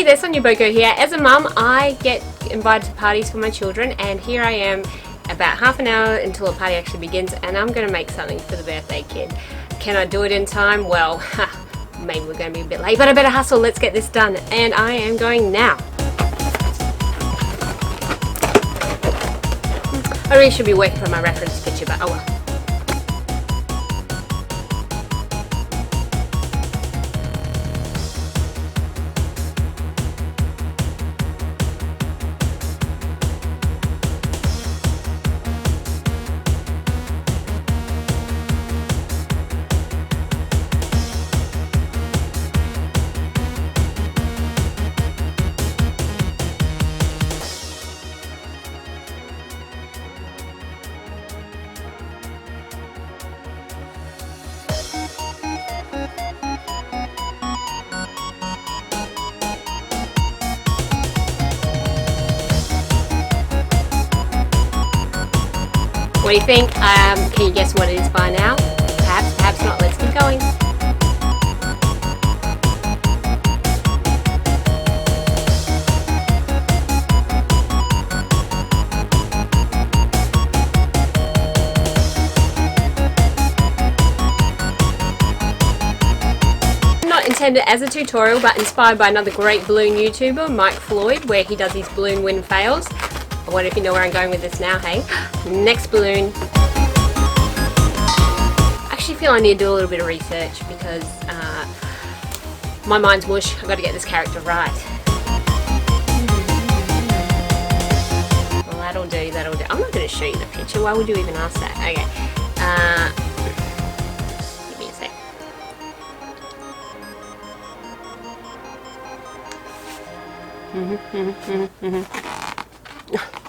Hey there, Sonia Boko here. As a mum, I get invited to parties for my children, and here I am about half an hour until the party actually begins, and I'm going to make something for the birthday kid. Can I do it in time? Well, maybe we're going to be a bit late, but I better hustle. Let's get this done, and I am going now. I really should be working for my reference picture, but oh well. What do you think? Can you guess what it is by now? Perhaps, perhaps not. Let's keep going. Not intended as a tutorial, but inspired by another great balloon YouTuber, Mike Floyd, where he does his balloon win fails. I wonder if you know where I'm going with this now, hey? Next balloon. I actually feel I need to do a little bit of research because my mind's mush. I've got to get this character right. Well, that'll do, that'll do. I'm not going to show you the picture. Why would you even ask that? Okay. Give me a sec.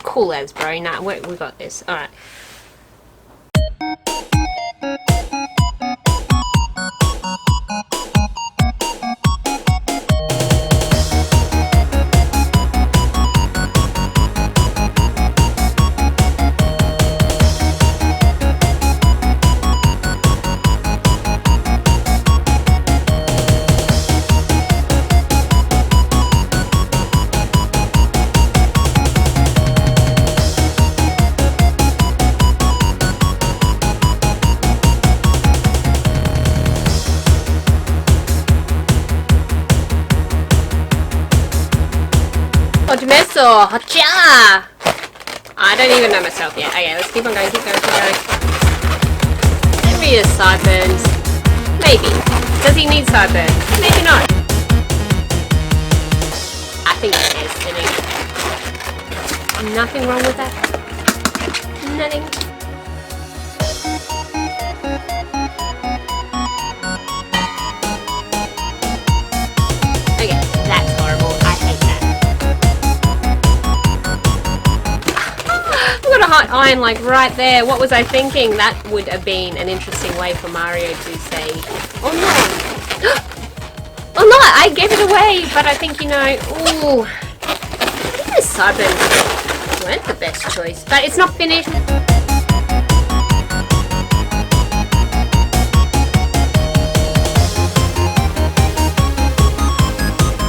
Cool as, bro. Nah, we got this. Alright. Meso, hacha! I don't even know myself yet. Okay, let's keep on going, keep going, keep going. Maybe his sideburns. Maybe. Does he need sideburns? Maybe not. I think he is, isn't he? Nothing wrong with that. Nothing. Okay, that's horrible. I hate that. I've got a hot iron like right there. What was I thinking? That would have been an interesting way for Mario to say, oh no. Oh no, I gave it away, but I think, you know, ooh. I think the sideburns weren't the best choice, but it's not finished.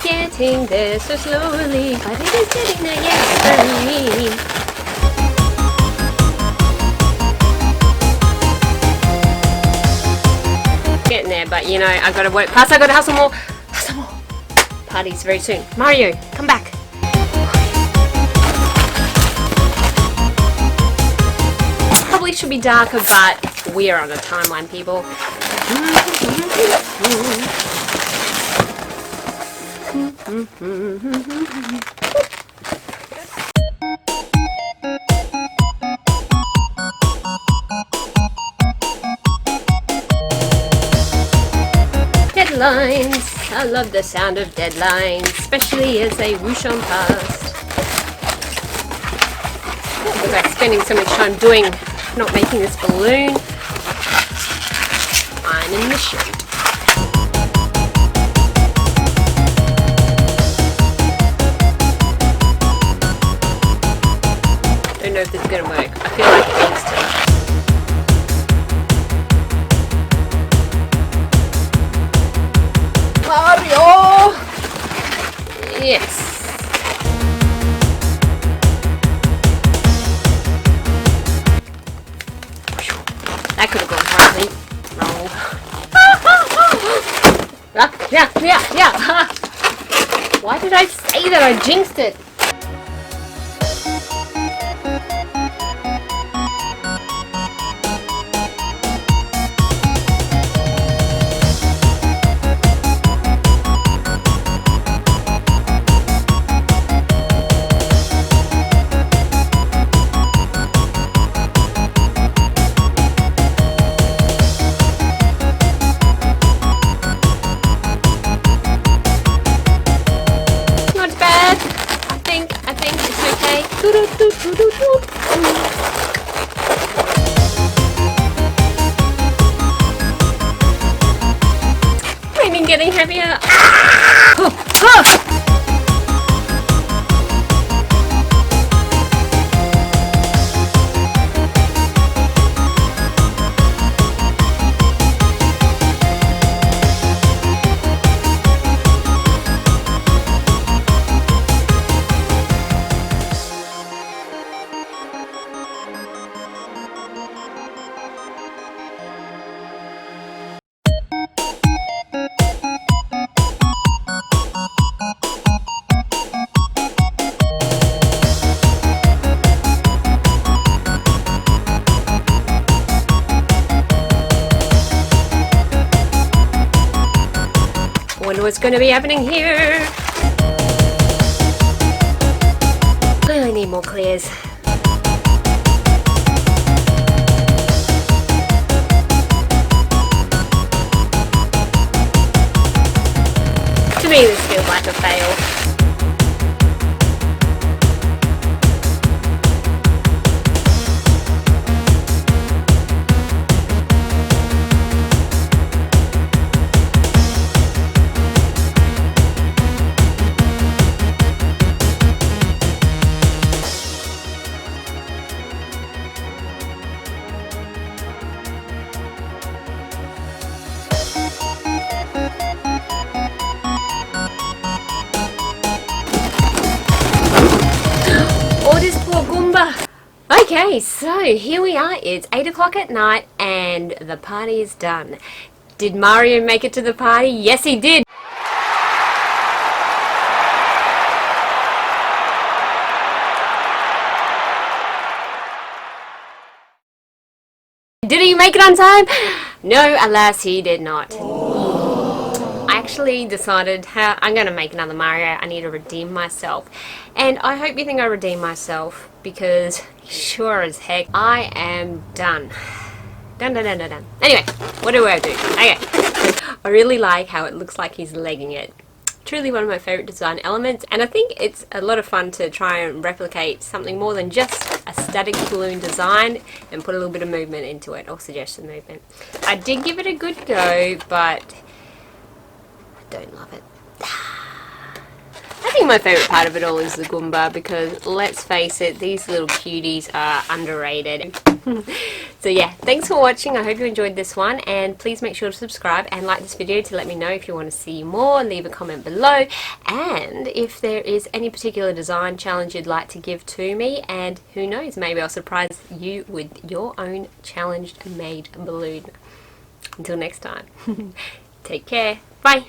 Getting there so slowly, but it is getting there, yes, for me. Getting there, but you know, I've got to work fast, I've got to hustle more. Hustle more. Parties very soon. Mario, come back. Probably should be darker, but we are on a timeline, people. Deadlines. I love the sound of deadlines, especially as they whoosh on past. Look at spending so much time not making this balloon. I'm in the shit. Don't know if this is gonna work. I feel like it needs to. Mario! Yes. That could have gone horribly wrong. Yeah. Why did I say that? I jinxed it. I think it's okay. Raining getting heavier. Wonder what's going to be happening here. I need more clears. To me, this feels like a fail. Okay, so here we are. It's 8 o'clock at night and the party is done. Did Mario make it to the party? Yes, he did. Did he make it on time? No, alas, he did not. I actually decided I'm going to make another Mario. I need to redeem myself. And I hope you think I redeem myself, because sure as heck, I am done. Done. Anyway, what do I do? Okay. I really like how it looks like he's legging it. Truly one of my favorite design elements, and I think it's a lot of fun to try and replicate something more than just a static balloon design and put a little bit of movement into it, or suggested movement. I did give it a good go, but I don't love it. I think my favourite part of it all is the Goomba, because let's face it, these little cuties are underrated. So yeah, thanks for watching. I hope you enjoyed this one, and please make sure to subscribe and like this video to let me know if you want to see more. Leave a comment below, and if there is any particular design challenge you'd like to give to me, and who knows, maybe I'll surprise you with your own challenged made balloon. Until next time, take care. Bye.